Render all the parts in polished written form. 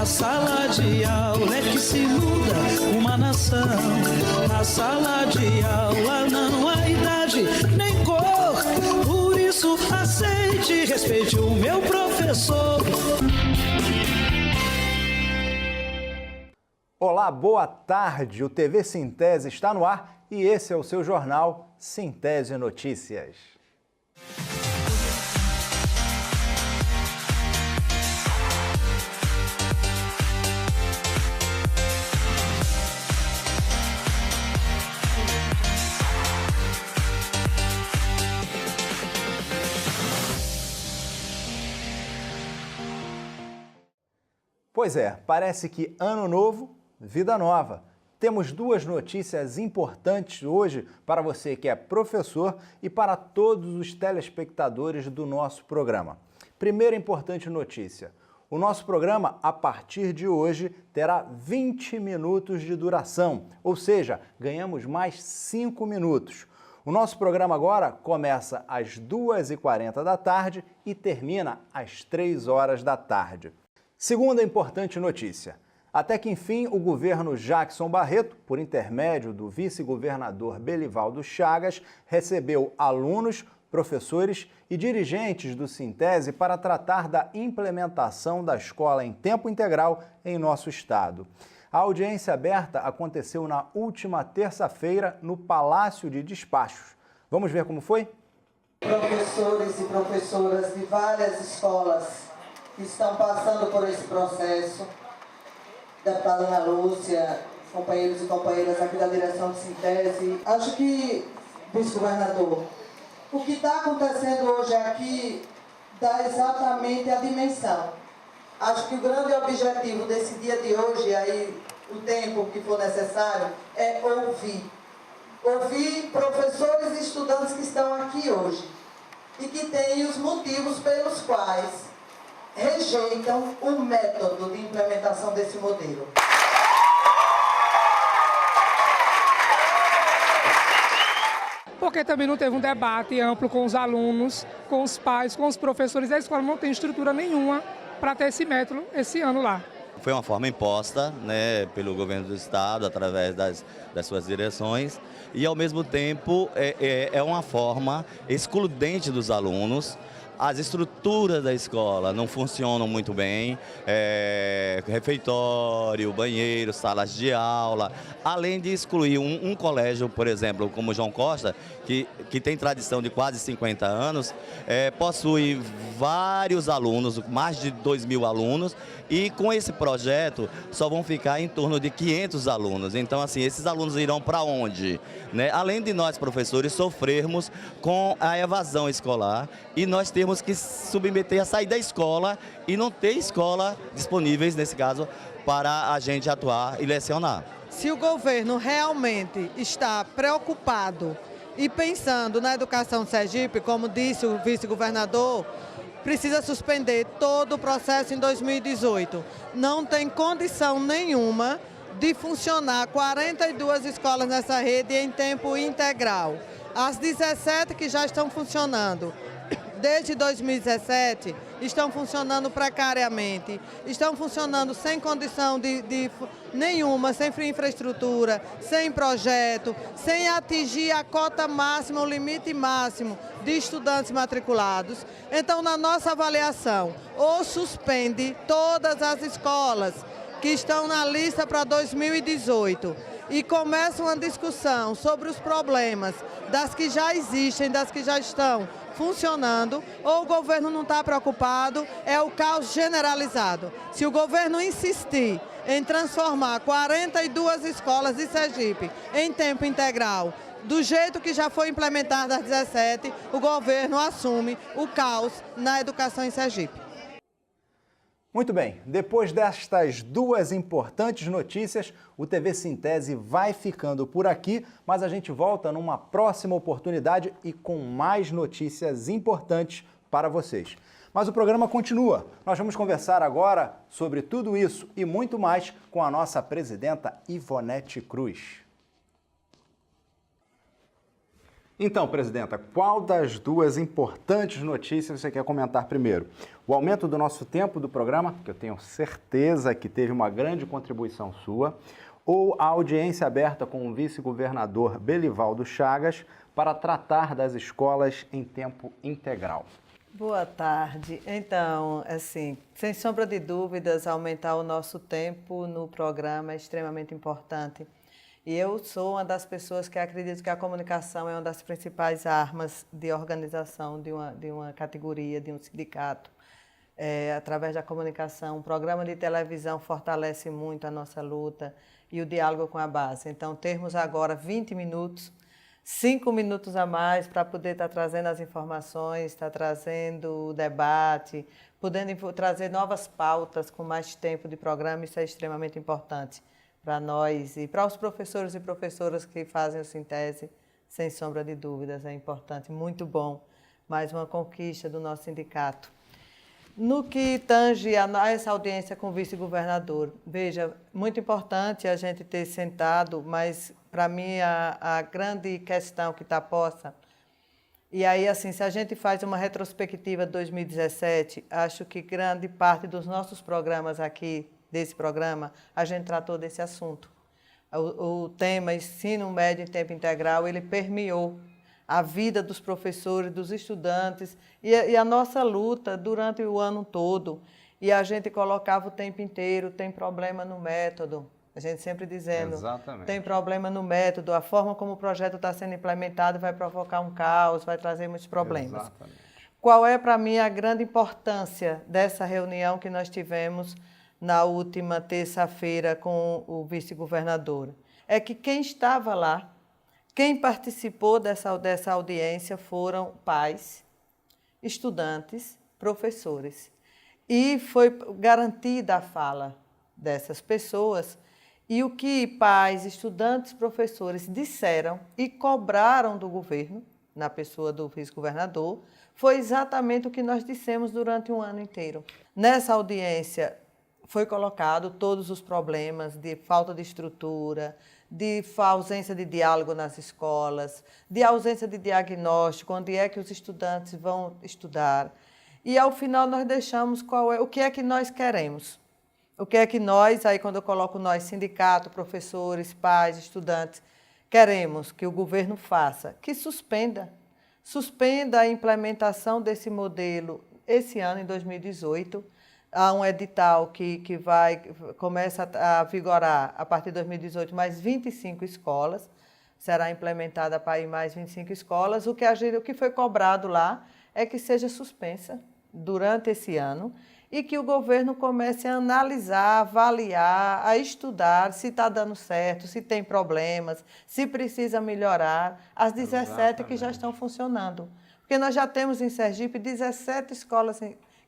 sala de aula é que se muda uma nação. Na sala de aula não há idade nem cor. Por isso aceite e respeite o meu professor. Olá, boa tarde. O TV Sintese está no ar e esse é o seu jornal Sintese Notícias. Pois é, parece que ano novo, vida nova. Temos duas notícias importantes hoje para você que é professor e para todos os telespectadores do nosso programa. Primeira importante notícia: o nosso programa, a partir de hoje, terá 20 minutos de duração, ou seja, ganhamos mais 5 minutos. O nosso programa agora começa às 2h40 da tarde e termina às 3 horas da tarde. Segunda importante notícia: até que enfim o governo Jackson Barreto, por intermédio do vice-governador Belivaldo Chagas, recebeu alunos, professores e dirigentes do Sintese para tratar da implementação da escola em tempo integral em nosso estado. A audiência aberta aconteceu na última terça-feira no Palácio de Despachos. Vamos ver como foi? Professores e professoras de várias escolas que estão passando por esse processo, deputada Ana Lúcia, companheiros e companheiras aqui da direção do Sintese. Acho que, vice-governador, o que está acontecendo hoje aqui dá exatamente a dimensão. Acho que o grande objetivo desse dia de hoje, aí o tempo que for necessário, é ouvir. Ouvir professores e estudantes que estão aqui hoje e que têm os motivos pelos quais rejeitam o método de implementação desse modelo. Porque também não teve um debate amplo com os alunos, com os pais, com os professores. A escola não tem estrutura nenhuma para ter esse método esse ano lá. Foi uma forma imposta, né, pelo governo do estado, através das suas direções, e ao mesmo tempo é uma forma excludente dos alunos. As estruturas da escola não funcionam muito bem, refeitório, banheiro, salas de aula, além de excluir um colégio, por exemplo, como o João Costa, que tem tradição de quase 50 anos, possui vários alunos, mais de 2.000 alunos, e com esse projeto só vão ficar em torno de 500 alunos. Então, assim, esses alunos irão para onde? Né? Além de nós, professores, sofrermos com a evasão escolar e nós temos que submeter a sair da escola e não ter escola disponíveis, nesse caso, para a gente atuar e lecionar. Se o governo realmente está preocupado e pensando na educação de Sergipe, como disse o vice-governador, precisa suspender todo o processo em 2018. Não tem condição nenhuma de funcionar 42 escolas nessa rede em tempo integral. As 17 que já estão funcionando desde 2017 estão funcionando precariamente, estão funcionando sem condição nenhuma, sem infraestrutura, sem projeto, sem atingir a cota máxima, o limite máximo de estudantes matriculados. Então, na nossa avaliação, ou suspende todas as escolas que estão na lista para 2018 e começa uma discussão sobre os problemas das que já existem, das que já estão funcionando, ou o governo não está preocupado, é o caos generalizado. Se o governo insistir em transformar 42 escolas de Sergipe em tempo integral, do jeito que já foi implementado às 17, o governo assume o caos na educação em Sergipe. Muito bem, depois destas duas importantes notícias, o TV Sintese vai ficando por aqui, mas a gente volta numa próxima oportunidade e com mais notícias importantes para vocês. Mas o programa continua. Nós vamos conversar agora sobre tudo isso e muito mais com a nossa presidenta Ivonete Cruz. Então, presidenta, qual das duas importantes notícias você quer comentar primeiro? O aumento do nosso tempo do programa, que eu tenho certeza que teve uma grande contribuição sua, ou a audiência aberta com o vice-governador Belivaldo Chagas para tratar das escolas em tempo integral? Boa tarde. Então, assim, sem sombra de dúvidas, aumentar o nosso tempo no programa é extremamente importante. E eu sou uma das pessoas que acredito que a comunicação é uma das principais armas de organização de uma categoria, de um sindicato. Através da comunicação, um programa de televisão fortalece muito a nossa luta e o diálogo com a base. Então, termos agora 20 minutos, 5 minutos a mais para poder estar trazendo as informações, estar trazendo o debate, podendo trazer novas pautas com mais tempo de programa, isso é extremamente importante para nós e para os professores e professoras que fazem o Sintese, sem sombra de dúvidas, é importante, muito bom, mais uma conquista do nosso sindicato. No que tange a essa audiência com o vice-governador, veja, muito importante a gente ter sentado, mas para mim a grande questão que está posta, e aí assim, se a gente faz uma retrospectiva de 2017, acho que grande parte dos nossos programas aqui, desse programa, a gente tratou desse assunto. O tema ensino médio em tempo integral, ele permeou a vida dos professores, dos estudantes e a nossa luta durante o ano todo. E a gente colocava o tempo inteiro, tem problema no método. A gente sempre dizendo, Exatamente. Tem problema no método, a forma como o projeto está sendo implementado vai provocar um caos, vai trazer muitos problemas. Exatamente. Qual é, para mim, a grande importância dessa reunião que nós tivemos na última terça-feira com o vice-governador? É que quem estava lá, quem participou dessa audiência foram pais, estudantes, professores. E foi garantida a fala dessas pessoas. E o que pais, estudantes, professores disseram e cobraram do governo, na pessoa do vice-governador, foi exatamente o que nós dissemos durante um ano inteiro. Nessa audiência foi colocado todos os problemas de falta de estrutura, de ausência de diálogo nas escolas, de ausência de diagnóstico, onde é que os estudantes vão estudar. E, ao final, nós deixamos o que é que nós queremos. O que é que nós, aí quando eu coloco nós, sindicato, professores, pais, estudantes, queremos que o governo faça, que suspenda a implementação desse modelo esse ano, em 2018, há um edital que começa a vigorar a partir de 2018, mais 25 escolas, será implementada para ir mais 25 escolas. O que foi cobrado lá é que seja suspensa durante esse ano e que o governo comece a analisar, avaliar, a estudar se está dando certo, se tem problemas, se precisa melhorar as 17 que já estão funcionando. Porque nós já temos em Sergipe 17 escolas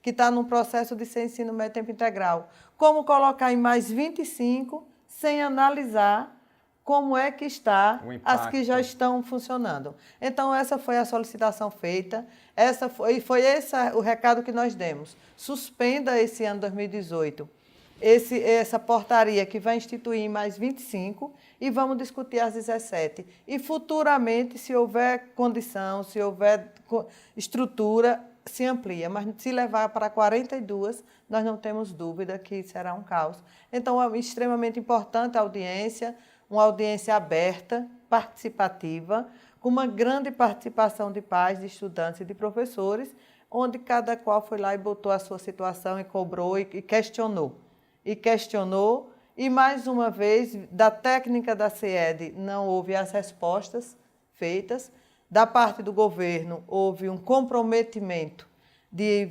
que está num processo de ser ensino médio tempo integral. Como colocar em mais 25 sem analisar como é que está as que já estão funcionando. Então, essa foi a solicitação feita, foi esse o recado que nós demos. Suspenda esse ano 2018 essa portaria que vai instituir em mais 25 e vamos discutir as 17. E futuramente, se houver condição, se houver estrutura, se amplia, mas se levar para 42, nós não temos dúvida que será um caos. Então, é extremamente importante a audiência, uma audiência aberta, participativa, com uma grande participação de pais, de estudantes e de professores, onde cada qual foi lá e botou a sua situação e cobrou e questionou. E mais uma vez, da técnica da CIED não houve as respostas feitas. Da parte do governo, houve um comprometimento de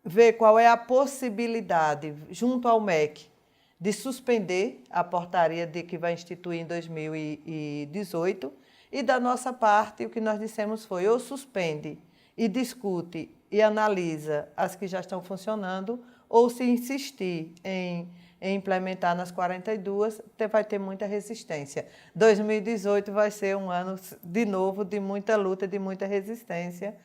ver qual é a possibilidade, junto ao MEC, de suspender a portaria que vai instituir em 2018. E, da nossa parte, o que nós dissemos foi ou suspende e discute e analisa as que já estão funcionando, ou se insistir em implementar nas 42, vai ter muita resistência. 2018 vai ser um ano, de novo, de muita luta, de muita resistência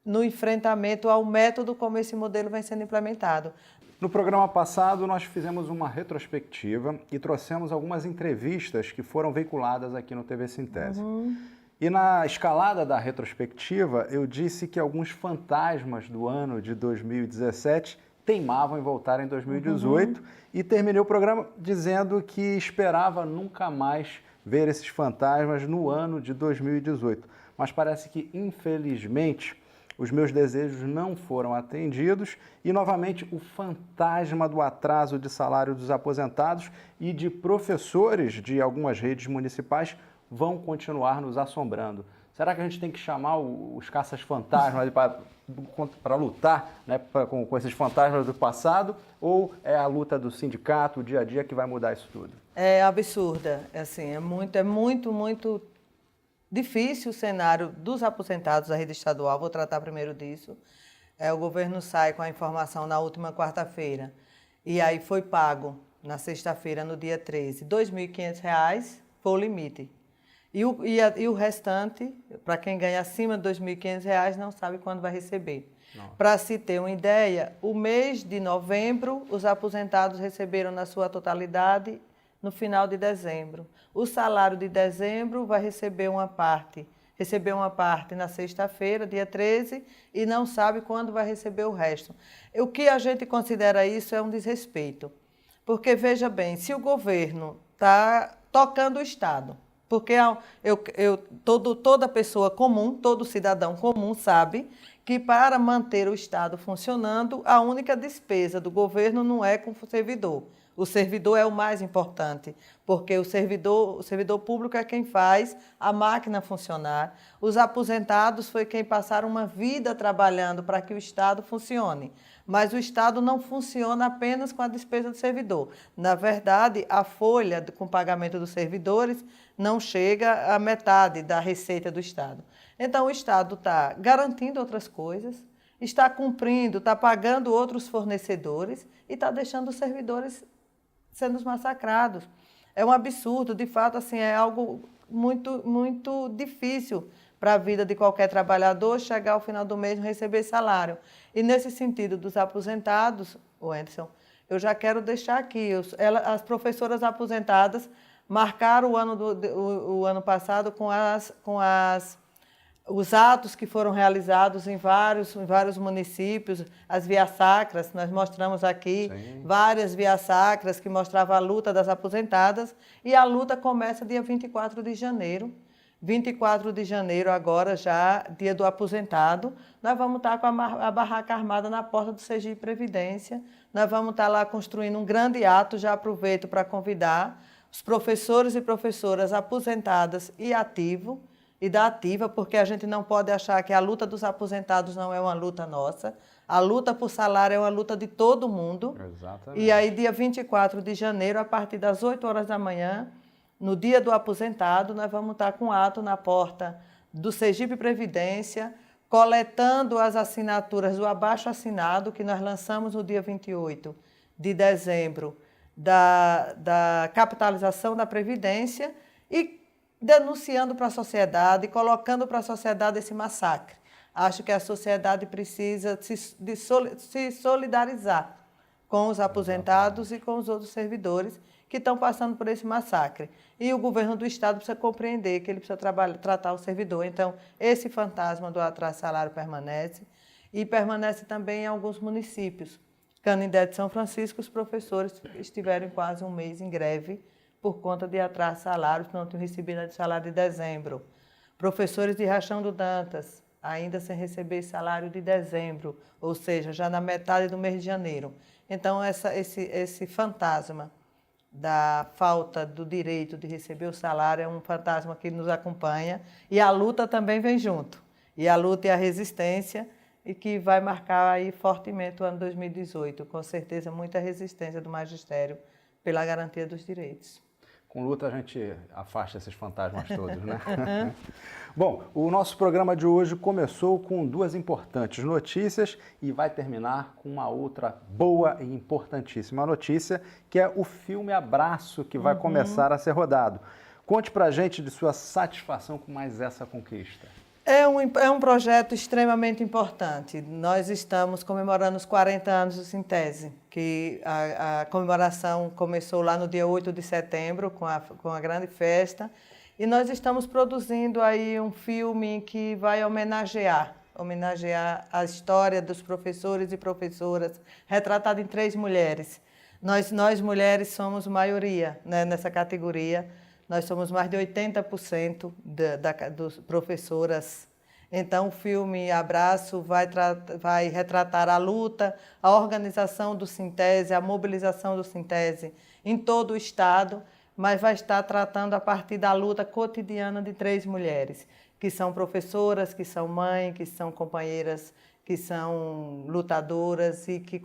no enfrentamento ao método como esse modelo vem sendo implementado. No programa passado, nós fizemos uma retrospectiva e trouxemos algumas entrevistas que foram veiculadas aqui no TV Sintese. E na escalada da retrospectiva, eu disse que alguns fantasmas do ano de 2017 teimavam em voltar em 2018 e terminei o programa dizendo que esperava nunca mais ver esses fantasmas no ano de 2018. Mas parece que, infelizmente, os meus desejos não foram atendidos e, novamente, o fantasma do atraso de salário dos aposentados e de professores de algumas redes municipais vão continuar nos assombrando. Será que a gente tem que chamar os caças-fantasmas para lutar, né, com esses fantasmas do passado? Ou é a luta do sindicato, o dia a dia, que vai mudar isso tudo? É absurda. Assim, é muito difícil o cenário dos aposentados da rede estadual. Vou tratar primeiro disso. O governo sai com a informação na última quarta-feira. E aí foi pago, na sexta-feira, no dia 13, R$ 2.500 foi o limite. E o restante, para quem ganha acima de R$ 2.500, não sabe quando vai receber. Para se ter uma ideia, o mês de novembro, os aposentados receberam na sua totalidade no final de dezembro. O salário de dezembro vai receber uma parte. Recebeu uma parte na sexta-feira, dia 13, e não sabe quando vai receber o resto. O que a gente considera isso é um desrespeito. Porque, veja bem, se o governo está tocando o Estado, porque toda pessoa comum, todo cidadão comum sabe que para manter o Estado funcionando, a única despesa do governo não é com o servidor. O servidor é o mais importante, porque o servidor público é quem faz a máquina funcionar. Os aposentados foi quem passaram uma vida trabalhando para que o Estado funcione. Mas o Estado não funciona apenas com a despesa do servidor. Na verdade, a folha com pagamento dos servidores não chega à metade da receita do Estado. Então, o Estado está garantindo outras coisas, está cumprindo, está pagando outros fornecedores e está deixando os servidores sendo massacrados. É um absurdo, de fato, assim, é algo muito difícil para a vida de qualquer trabalhador chegar ao final do mês e receber salário. E nesse sentido dos aposentados, Wenderson, eu já quero deixar aqui, as professoras aposentadas marcaram o ano passado com os atos que foram realizados em vários municípios, as vias sacras, nós mostramos aqui. Sim. Várias vias sacras que mostravam a luta das aposentadas, e a luta começa dia 24 de janeiro. 24 de janeiro, agora já, dia do aposentado, nós vamos estar com a barraca armada na porta do Sergipe Previdência, nós vamos estar lá construindo um grande ato. Já aproveito para convidar os professores e professoras aposentadas e da ativa, porque a gente não pode achar que a luta dos aposentados não é uma luta nossa. A luta por salário é uma luta de todo mundo. Exatamente. E aí, dia 24 de janeiro, a partir das 8 horas da manhã, no dia do aposentado, nós vamos estar com um ato na porta do Sergipe Previdência, coletando as assinaturas do abaixo-assinado que nós lançamos no dia 28 de dezembro, da capitalização da Previdência, e denunciando para a sociedade, colocando para a sociedade esse massacre. Acho que a sociedade precisa se solidarizar com os aposentados e com os outros servidores que estão passando por esse massacre. E o governo do Estado precisa compreender que ele precisa tratar o servidor. Então, esse fantasma do atraso de salário permanece, e permanece também em alguns municípios. Canindé de São Francisco, os professores estiveram quase um mês em greve por conta de atraso de salários, que não tinham recebido o salário de dezembro. Professores de Riachão do Dantas, ainda sem receber salário de dezembro, ou seja, já na metade do mês de janeiro. Então, esse fantasma da falta do direito de receber o salário é um fantasma que nos acompanha, e a luta também vem junto. E a luta e a resistência, e que vai marcar aí fortemente o ano 2018. Com certeza, muita resistência do magistério pela garantia dos direitos. Com luta a gente afasta esses fantasmas todos, né? Bom, o nosso programa de hoje começou com duas importantes notícias e vai terminar com uma outra boa e importantíssima notícia, que é o filme Abraço, que vai começar a ser rodado. Conte pra gente de sua satisfação com mais essa conquista. É um projeto extremamente importante. Nós estamos comemorando os 40 anos do Sintese, que a comemoração começou lá no dia 8 de setembro, com a grande festa, E nós estamos produzindo aí um filme que vai homenagear a história dos professores e professoras, retratado em 3 mulheres. Nós mulheres somos maioria, né, nessa categoria. Nós somos mais de 80% dos professoras. Então, o filme Abraço vai retratar a luta, a organização do Sintese, a mobilização do Sintese em todo o Estado, mas vai estar tratando a partir da luta cotidiana de 3 mulheres, que são professoras, que são mães, que são companheiras, que são lutadoras e que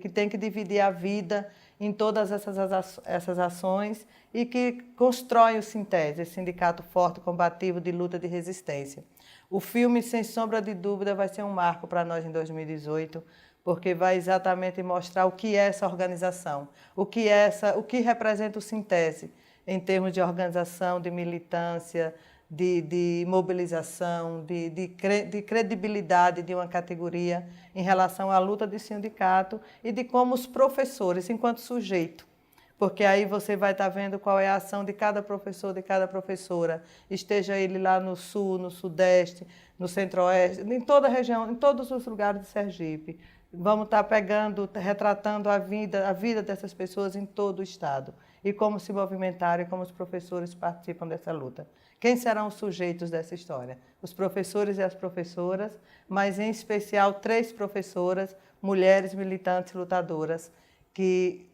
têm que dividir a vida em todas essas ações e que constroem o Sintese, esse sindicato forte, combativo de luta de resistência. O filme, sem sombra de dúvida, vai ser um marco para nós em 2018, porque vai exatamente mostrar o que é essa organização, o que representa o Sintese em termos de organização, de militância, de mobilização, de credibilidade de uma categoria em relação à luta de sindicato e de como os professores, enquanto sujeito, porque aí você vai estar vendo qual é a ação de cada professor, de cada professora, esteja ele lá no Sul, no Sudeste, no Centro-Oeste, em toda a região, em todos os lugares de Sergipe. Vamos estar retratando a vida dessas pessoas em todo o Estado e como se movimentaram e como os professores participam dessa luta. Quem serão os sujeitos dessa história? Os professores e as professoras, mas em especial 3 professoras, mulheres militantes lutadoras, que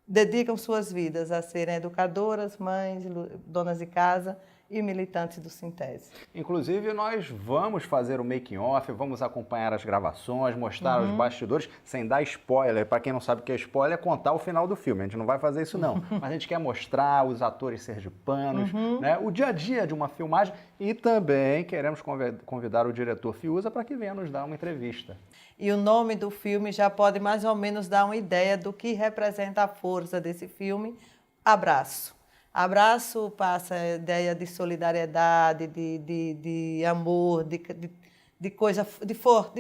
dedicam suas vidas a serem educadoras, mães, donas de casa e militantes do Sintese. Inclusive, nós vamos fazer o making-off, vamos acompanhar as gravações, mostrar os bastidores, sem dar spoiler. Para quem não sabe o que é spoiler, é contar o final do filme. A gente não vai fazer isso, não. Mas a gente quer mostrar os atores sergipanos, né, o dia a dia de uma filmagem e também queremos convidar o diretor Fiuza para que venha nos dar uma entrevista. E o nome do filme já pode mais ou menos dar uma ideia do que representa a força desse filme, Abraço. Abraço passa a ideia de solidariedade, de amor, de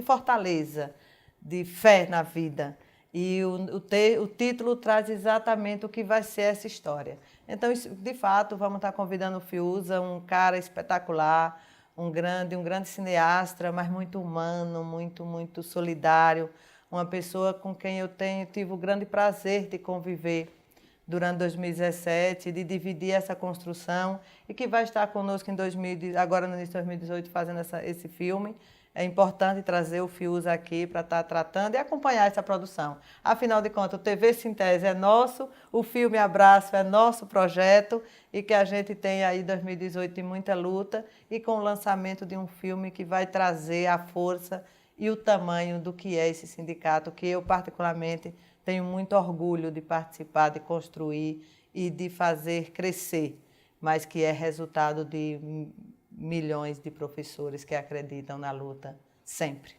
fortaleza, de fé na vida. E o título traz exatamente o que vai ser essa história. Então, de fato, vamos estar convidando o Fiuza, um cara espetacular, um grande cineasta, mas muito humano, muito solidário, uma pessoa com quem eu tive o grande prazer de conviver durante 2017, de dividir essa construção e que vai estar conosco agora no início de 2018 fazendo esse filme. É importante trazer o Fiuza aqui para estar tratando e acompanhar essa produção. Afinal de contas, o TV Sintese é nosso, o filme Abraço é nosso projeto e que a gente tem aí 2018 de muita luta e com o lançamento de um filme que vai trazer a força e o tamanho do que é esse sindicato, que eu particularmente tenho muito orgulho de participar, de construir e de fazer crescer, mas que é resultado de milhões de professores que acreditam na luta sempre.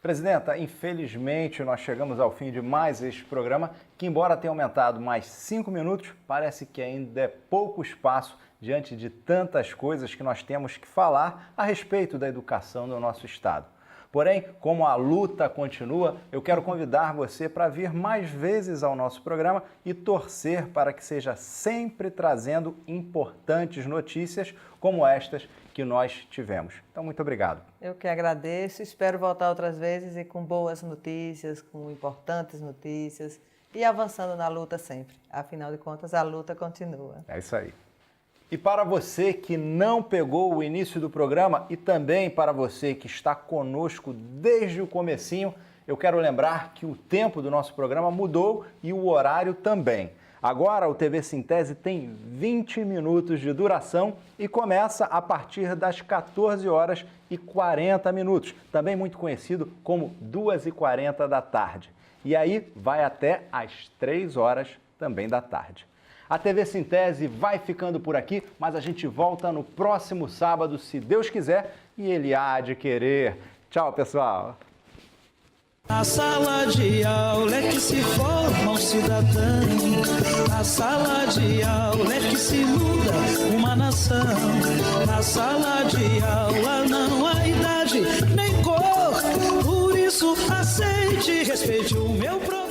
Presidenta, infelizmente nós chegamos ao fim de mais este programa, que embora tenha aumentado mais 5 minutos, parece que ainda é pouco espaço diante de tantas coisas que nós temos que falar a respeito da educação no nosso estado. Porém, como a luta continua, eu quero convidar você para vir mais vezes ao nosso programa e torcer para que seja sempre trazendo importantes notícias como estas que nós tivemos. Então, muito obrigado. Eu que agradeço, espero voltar outras vezes e com boas notícias, com importantes notícias e avançando na luta sempre. Afinal de contas, a luta continua. É isso aí. E para você que não pegou o início do programa e também para você que está conosco desde o comecinho, eu quero lembrar que o tempo do nosso programa mudou e o horário também. Agora o TV Sintese tem 20 minutos de duração e começa a partir das 14h40, também muito conhecido como 2h40 da tarde. E aí vai até às 3h também da tarde. A TV Sintese vai ficando por aqui, mas a gente volta no próximo sábado, se Deus quiser, e Ele há de querer. Tchau, pessoal! Na sala de aula é que se forma um cidadão. Na sala de aula é que se muda uma nação. Na sala de aula não há idade nem cor. Por isso aceite e respeite o meu professor.